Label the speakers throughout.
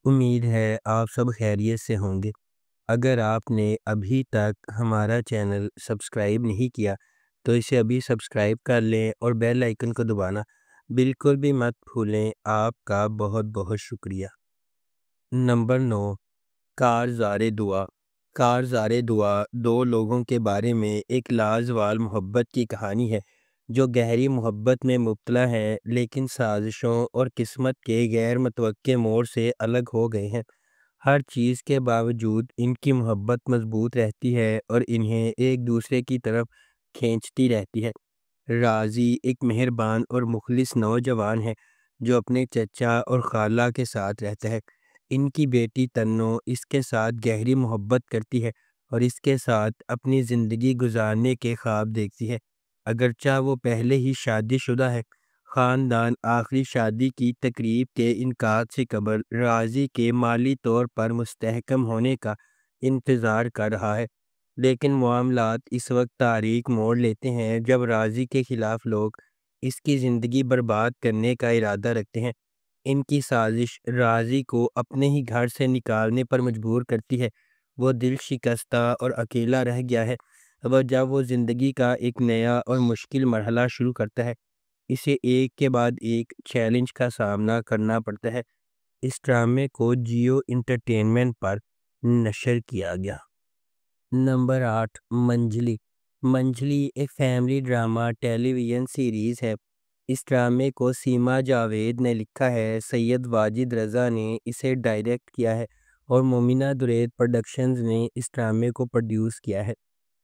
Speaker 1: امید ہے آپ سب خیریت سے ہوں گے۔ اگر آپ نے ابھی تک ہمارا چینل سبسکرائب نہیں کیا تو اسے ابھی سبسکرائب کر لیں اور بیل آئیکن کو دبانا بالکل بھی مت بھولیں۔ آپ کا بہت بہت شکریہ۔ نمبر 9، کارزار دعا۔ کارزار دعا دو لوگوں کے بارے میں ایک لازوال محبت کی کہانی ہے جو گہری محبت میں مبتلا ہے، لیکن سازشوں اور قسمت کے غیر متوقع موڑ سے الگ ہو گئے ہیں۔ ہر چیز کے باوجود ان کی محبت مضبوط رہتی ہے اور انہیں ایک دوسرے کی طرف کھینچتی رہتی ہے۔ راضی ایک مہربان اور مخلص نوجوان ہے جو اپنے چچا اور خالہ کے ساتھ رہتا ہے۔ ان کی بیٹی تنو اس کے ساتھ گہری محبت کرتی ہے اور اس کے ساتھ اپنی زندگی گزارنے کے خواب دیکھتی ہے۔ اگرچہ وہ پہلے ہی شادی شدہ ہے، خاندان آخری شادی کی تقریب کے انعقاد سے قبل راضی کے مالی طور پر مستحکم ہونے کا انتظار کر رہا ہے، لیکن معاملات اس وقت تاریک موڑ لیتے ہیں جب راضی کے خلاف لوگ اس کی زندگی برباد کرنے کا ارادہ رکھتے ہیں۔ ان کی سازش راضی کو اپنے ہی گھر سے نکالنے پر مجبور کرتی ہے۔ وہ دل شکستہ اور اکیلا رہ گیا ہے جب وہ زندگی کا ایک نیا اور مشکل مرحلہ شروع کرتا ہے۔ اسے ایک کے بعد ایک چیلنج کا سامنا کرنا پڑتا ہے۔ اس ڈرامے کو جیو انٹرٹینمنٹ پر نشر کیا گیا۔ نمبر 8، منجلی۔ منجلی ایک فیملی ڈرامہ ٹیلی ویژن سیریز ہے۔ اس ڈرامے کو سیما جاوید نے لکھا ہے، سید واجد رضا نے اسے ڈائریکٹ کیا ہے اور مومنہ درید پروڈکشنز نے اس ڈرامے کو پروڈیوس کیا ہے۔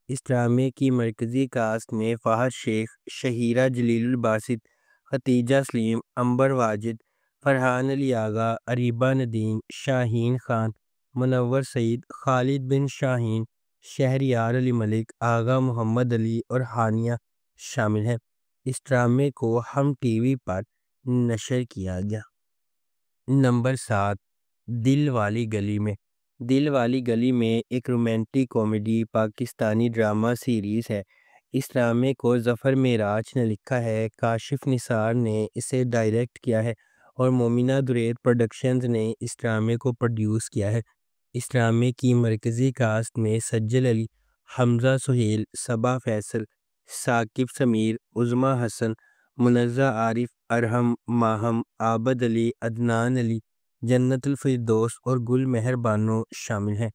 Speaker 1: اس ڈرامے کی مرکزی کاسٹ میں فہد شیخ، شہیرہ جلیل الباسط، ختیجہ سلیم، عنبر واجد، فرحان علی آغا، اریبہ ندیم، شاہین خان، منور سعید، خالد بن شاہین، شہریار علی ملک، آغا محمد علی اور ہانیہ شامل ہیں۔ اس ڈرامے کو ہم ٹی وی پر نشر کیا گیا۔ نمبر 7، دل والی گلی میں۔ دل والی گلی میں ایک romantic comedy Pakistani drama series ہے۔ اس ڈرامے کو ظفر معراج نے لکھا ہے، کاشف نثار نے اسے ڈائریکٹ کیا ہے اور مومنہ درید پروڈکشنز نے اس ڈرامے کو پروڈیوس کیا ہے۔ اس ڈرامے کی مرکزی کاسٹ میں سجل علی، حمزہ سہیل، صبا فیصل، ثاقب سمیر، عظمیٰ حسن، منزہ عارف، ارحم ماہم، عابد علی، عدنان علی، جنت الفردوس اور گل مہر بانو شامل ہیں۔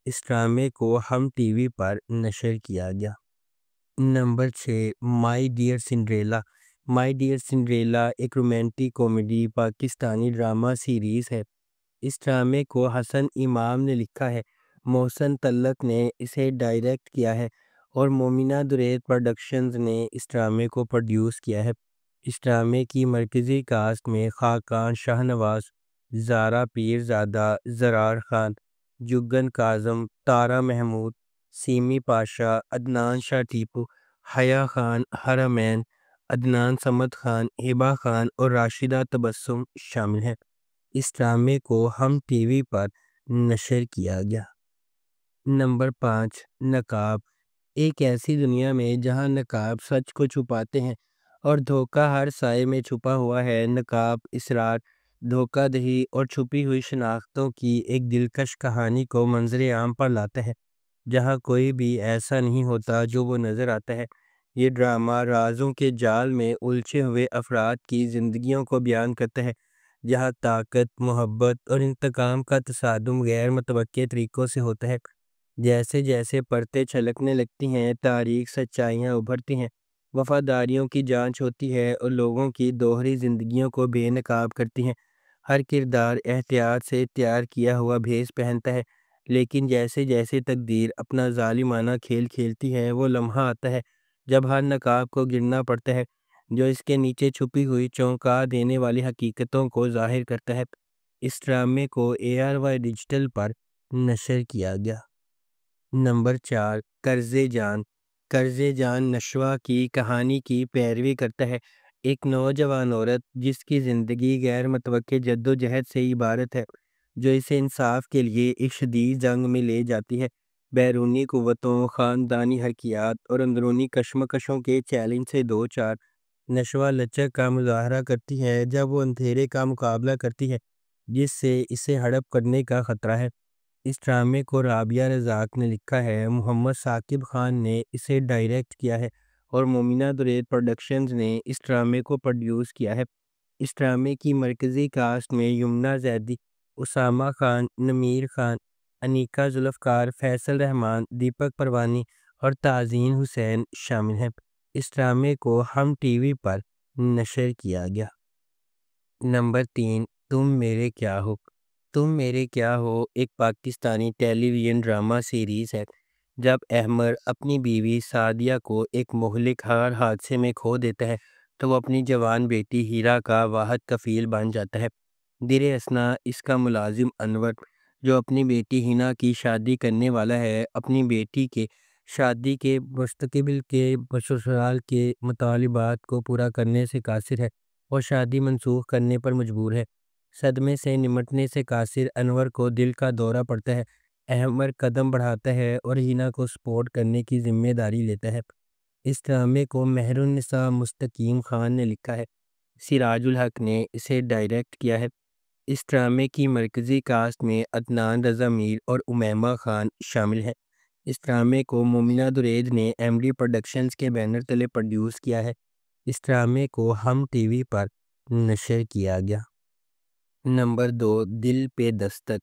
Speaker 1: اس ڈرامے کو ہم ٹی وی پر نشر کیا گیا۔ Number 6، my dear Cinderella. My dear Cinderella ایک romantic comedy Pakistani drama series ہے۔ اس ڈرامے کو حسن امام نے لکھا ہے، محسن طلعت نے اسے ڈائریکٹ کیا ہے اور مومنہ درید پروڈکشنز نے اس ڈرامے کو پروڈیوس کیا ہے۔ اس ڈرامے کی مرکزی کاسٹ میں خاقان شاہ نواز، زارا پیرزادہ، زرار خان، جگن کاظم، تارا محمود، سیمی پاشا، عدنان شاہ ٹیپو، حیا خان، حرمین، عدنان صمد خان، ہبہ خان اور راشدہ تبسم شامل ہیں۔ اس ڈرامے کو ہم ٹی وی پر نشر کیا گیا۔ نمبر 5، نقاب۔ ایک ایسی دنیا میں جہاں نقاب سچ کو چھپاتے ہیں اور دھوکہ ہر سائے میں چھپا ہوا ہے، نقاب اسرار، دھوکہ دہی اور چھپی ہوئی شناختوں کی ایک دلکش کہانی کو منظر عام پر لاتا ہے، جہاں کوئی بھی ایسا نہیں ہوتا جو وہ نظر آتا ہے۔ یہ ڈرامہ رازوں کے جال میں الجھے ہوئے افراد کی زندگیوں کو بیان کرتا ہے، جہاں طاقت، محبت اور انتقام کا تصادم غیر متوقع طریقوں سے ہوتا ہے۔ جیسے جیسے پرتیں چھلکنے لگتی ہیں، تاریخ سچائیاں ابھرتی ہیں، وفاداریوں کی جانچ ہوتی ہے اور لوگوں کی دوہری زندگیوں کو بے نقاب کرتی ہیں۔ ہر کردار احتیاط سے تیار کیا ہوا بھیس پہنتا ہے، لیکن جیسے جیسے تقدیر اپنا ظالمانہ کھیل کھیلتی ہے، وہ لمحہ آتا ہے جب ہر نقاب کو گرنا پڑتا ہے جو اس کے نیچے چھپی ہوئی چونکا دینے والی حقیقتوں کو ظاہر کرتا ہے۔ اس ڈرامے کو ARY ڈیجیٹل پر نشر کیا گیا۔ نمبر 4، قرض جان۔ قرض جان نشوہ کی کہانی کی پیروی کرتا ہے، ایک نوجوان عورت جس کی زندگی غیر متوقع جدوجہد سے عبارت ہے جو اسے انصاف کے لیے ایک شدید جنگ میں لے جاتی ہے۔ بیرونی قوتوں، خاندانی حرکیات اور اندرونی کشمکشوں کے چیلنج سے دو چار، نشوہ لچک کا مظاہرہ کرتی ہے جب وہ اندھیرے کا مقابلہ کرتی ہے جس سے اسے ہڑپ کرنے کا خطرہ ہے۔ اس ڈرامے کو رابعہ رزاق نے لکھا ہے، محمد ثاقب خان نے اسے ڈائریکٹ کیا ہے اور مومنہ درید پروڈکشنز نے اس ڈرامے کو پروڈیوس کیا ہے۔ اس ڈرامے کی مرکزی کاسٹ میں یمنہ زیدی، اسامہ خان، نمیر خان، انیکا ذوالفقار، فیصل رحمان، دیپک پروانی اور تازین حسین شامل ہیں۔ اس ڈرامے کو ہم ٹی وی پر نشر کیا گیا۔ نمبر 3، تم میرے کیا ہو۔ تم میرے کیا ہو ایک پاکستانی ٹیلی ویژن ڈرامہ سیریز ہے۔ جب احمد اپنی بیوی سعدیہ کو ایک مہلک حادثے میں کھو دیتا ہے تو وہ اپنی جوان بیٹی ہیرا کا واحد کفیل بن جاتا ہے۔ در اثنا اس کا ملازم انور، جو اپنی بیٹی ہینا کی شادی کرنے والا ہے، اپنی بیٹی کے شادی کے مستقبل کے سسرال کے مطالبات کو پورا کرنے سے قاصر ہے اور شادی منسوخ کرنے پر مجبور ہے۔ صدمے سے نمٹنے سے قاصر انور کو دل کا دورہ پڑتا ہے۔ احمد قدم بڑھاتا ہے اور ہینا کو سپورٹ کرنے کی ذمہ داری لیتا ہے۔ اس ڈرامے کو مہر النساء مستقیم خان نے لکھا ہے، سراج الحق نے اسے ڈائریکٹ کیا ہے۔ اس ڈرامے کی مرکزی کاسٹ میں عدنان رضا میر اور امیمہ خان شامل ہیں۔ اس ڈرامے کو مومنہ درید نے ایم ڈی پروڈکشنز کے بینر تلے پروڈیوس کیا ہے۔ اس ڈرامے کو ہم ٹی وی پر نشر کیا گیا۔ نمبر 2، دل پہ دستک۔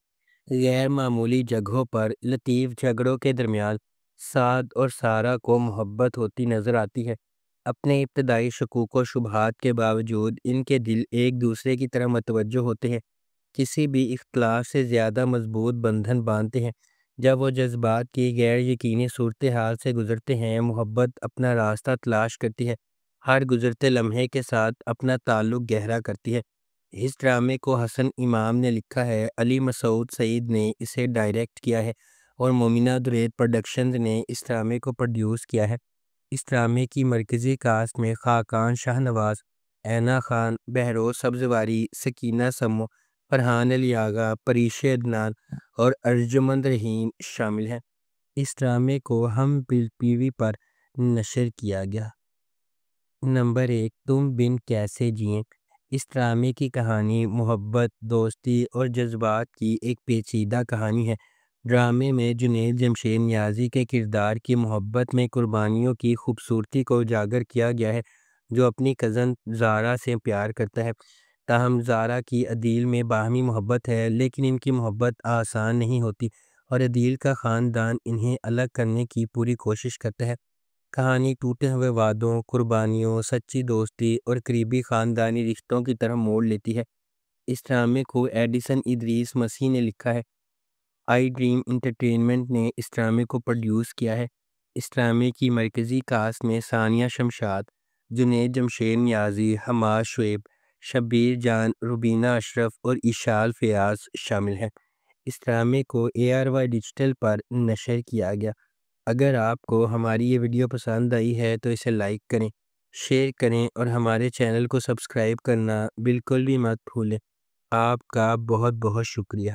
Speaker 1: غیر معمولی جگہوں پر لطیف جھگڑوں کے درمیان سعد اور سارہ کو محبت ہوتی نظر آتی ہے۔ اپنے ابتدائی شکوک و شبہات کے باوجود ان کے دل ایک دوسرے کی طرف متوجہ ہوتے ہیں، کسی بھی اختلاف سے زیادہ مضبوط بندھن باندھتے ہیں۔ جب وہ جذبات کی غیر یقینی صورتحال سے گزرتے ہیں، محبت اپنا راستہ تلاش کرتی ہے، ہر گزرتے لمحے کے ساتھ اپنا تعلق گہرا کرتی ہے۔ اس ڈرامے کو حسن امام نے لکھا ہے، علی مسعود سعید نے اسے ڈائریکٹ کیا ہے اور مومنہ درید پروڈکشنز نے اس ڈرامے کو پروڈیوس کیا ہے۔ اس ڈرامے کی مرکزی کاسٹ میں خاقان شاہ نواز، اینا خان، بہروز سبزواری، سکینہ سمو، فرحان علی آغا، پریش عدنان اور ارجمند رحیم شامل ہیں۔ اس ڈرامے کو ہم ٹی وی پر نشر کیا گیا۔ نمبر 1، تم بن کیسے جئیں۔ اس ڈرامے کی کہانی محبت، دوستی اور جذبات کی ایک پیچیدہ کہانی ہے۔ ڈرامے میں جنید جمشید نیازی کے کردار کی محبت میں قربانیوں کی خوبصورتی کو اجاگر کیا گیا ہے، جو اپنی کزن زارا سے پیار کرتا ہے۔ تاہم زارا کی عدیل میں باہمی محبت ہے، لیکن ان کی محبت آسان نہیں ہوتی اور عدیل کا خاندان انہیں الگ کرنے کی پوری کوشش کرتا ہے۔ کہانی ٹوٹے ہوئے وعدوں، قربانیوں، سچی دوستی اور قریبی خاندانی رشتوں کی طرف موڑ لیتی ہے۔ اس ڈرامے کو ایڈیسن ادریس مسیح نے لکھا ہے۔ آئی ڈریم انٹرٹینمنٹ نے اس ڈرامے کو پروڈیوس کیا ہے۔ اس ڈرامے کی مرکزی کاسٹ میں ثانیہ شمشاد، جنید جمشید نیازی، حماد شعیب، شبیر جان، روبینہ اشرف اور اشال فیاض شامل ہیں۔ اس ڈرامے کو ARY ڈیجیٹل پر نشر کیا گیا۔ اگر آپ کو ہماری یہ ویڈیو پسند آئی ہے تو اسے لائک کریں، شیئر کریں اور ہمارے چینل کو سبسکرائب کرنا بالکل بھی مت بھولیں۔ آپ کا بہت بہت شکریہ۔